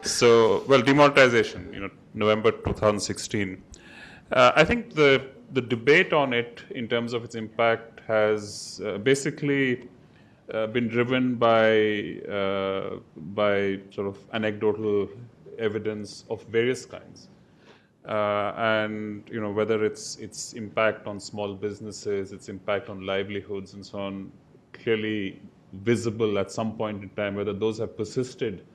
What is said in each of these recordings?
So, well, demonetization, November 2016. I think the debate on it in terms of its impact has basically been driven by sort of anecdotal evidence of various kinds. And whether its impact on small businesses, its impact on livelihoods and so on, clearly visible at some point in time. Whether those have persisted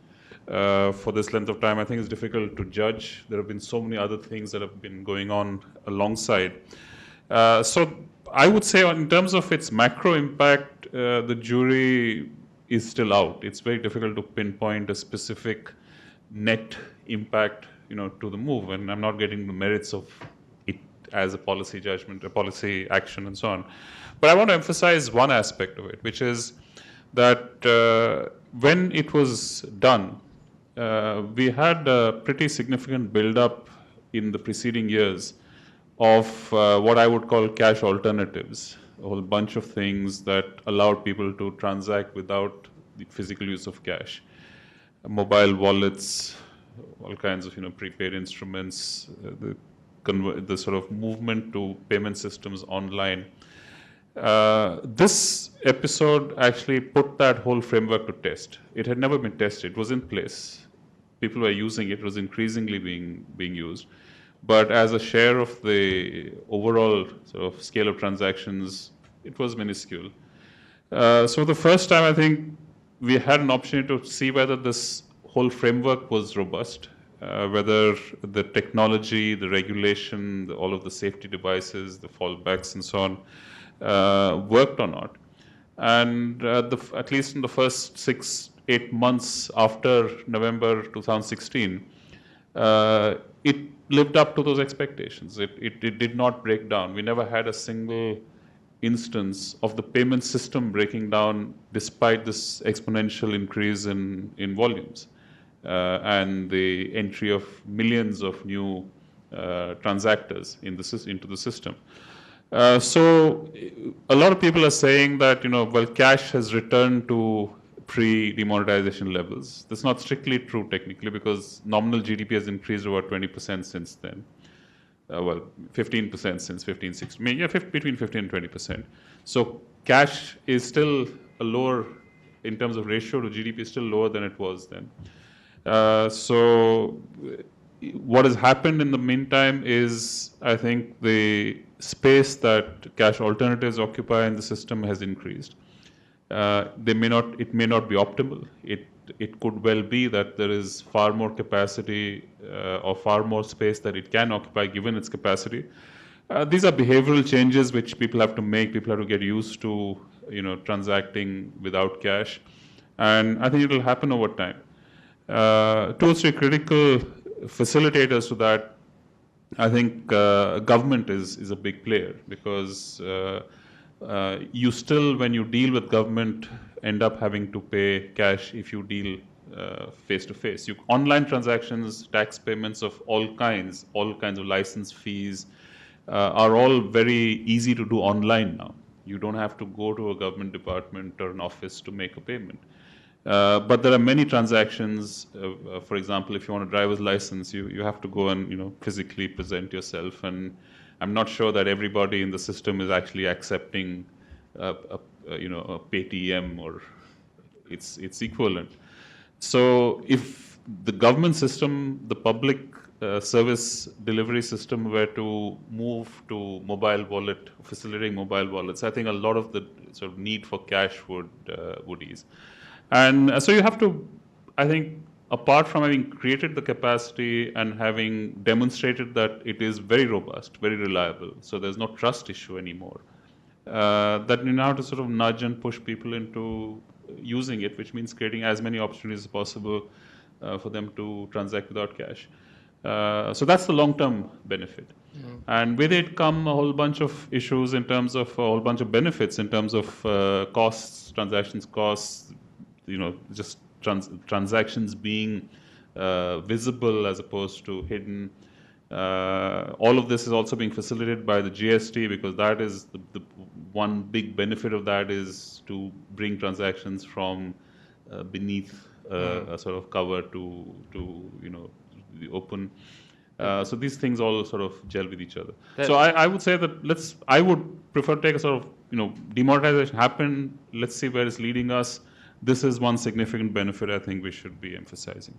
for this length of time, I think is difficult to judge. There have been so many other things that have been going on alongside. So I would say in terms of its macro impact, the jury is still out. It's very difficult to pinpoint a specific net impact to the move, and I'm not getting the merits of it as a policy judgment, a policy action, and so on. But I want to emphasize one aspect of it, which is that when it was done, we had a pretty significant build-up in the preceding years of what I would call cash alternatives, a whole bunch of things that allowed people to transact without the physical use of cash. Mobile wallets, all kinds of prepaid instruments, the sort of movement to payment systems online. This episode actually put that whole framework to test. It had never been tested. It was in place. People were using it. It was increasingly being used. But as a share of the overall sort of scale of transactions, it was minuscule. So the first time, I think, we had an opportunity to see whether this whole framework was robust, whether the technology, the regulation, all of the safety devices, the fallbacks and so on, worked or not. And at least in the first 6-8 months after November 2016, it lived up to those expectations. It did not break down. We never had a single instance of the payment system breaking down despite this exponential increase in volumes and the entry of millions of new transactors into the system. So a lot of people are saying that, well, cash has returned to pre-demonetization levels. That's not strictly true technically, because nominal GDP has increased about 20% since then. Well, 15% since 15-16, between 15 and 20%. So cash is still a lower, in terms of ratio to GDP, still lower than it was then. So what has happened in the meantime is, I think, the space that cash alternatives occupy in the system has increased. It may not be optimal. It could well be that there is far more capacity or far more space that it can occupy given its capacity. These are behavioral changes which people have to make. People have to get used to, transacting without cash, and I think it will happen over time. 2 or 3 critical facilitators to that. I think government is a big player, because you still, when you deal with government, end up having to pay cash if you deal face-to-face. Online transactions, tax payments of all kinds of license fees are all very easy to do online now. You don't have to go to a government department or an office to make a payment. But there are many transactions. For example, if you want a driver's license, you have to go and physically present yourself, and I'm not sure that everybody in the system is actually accepting a Paytm or its equivalent. So if the government system, the public service delivery system were to move to mobile wallet, facilitating mobile wallets, I think a lot of the sort of need for cash would ease. And so you have to, I think, apart from having created the capacity and having demonstrated that it is very robust, very reliable, so there's no trust issue anymore, that you now have to sort of nudge and push people into using it, which means creating as many opportunities as possible for them to transact without cash. So that's the long-term benefit. Mm-hmm. And with it come a whole bunch of issues in terms of a whole bunch of benefits in terms of costs, transactions costs, just transactions being visible as opposed to hidden. All of this is also being facilitated by the GST, because that is the one big benefit of that is to bring transactions from beneath a sort of cover to the open. So these things all sort of gel with each other. So I would say that I would prefer to take a sort of, demonetization happened. Let's see where it's leading us. This is one significant benefit I think we should be emphasizing.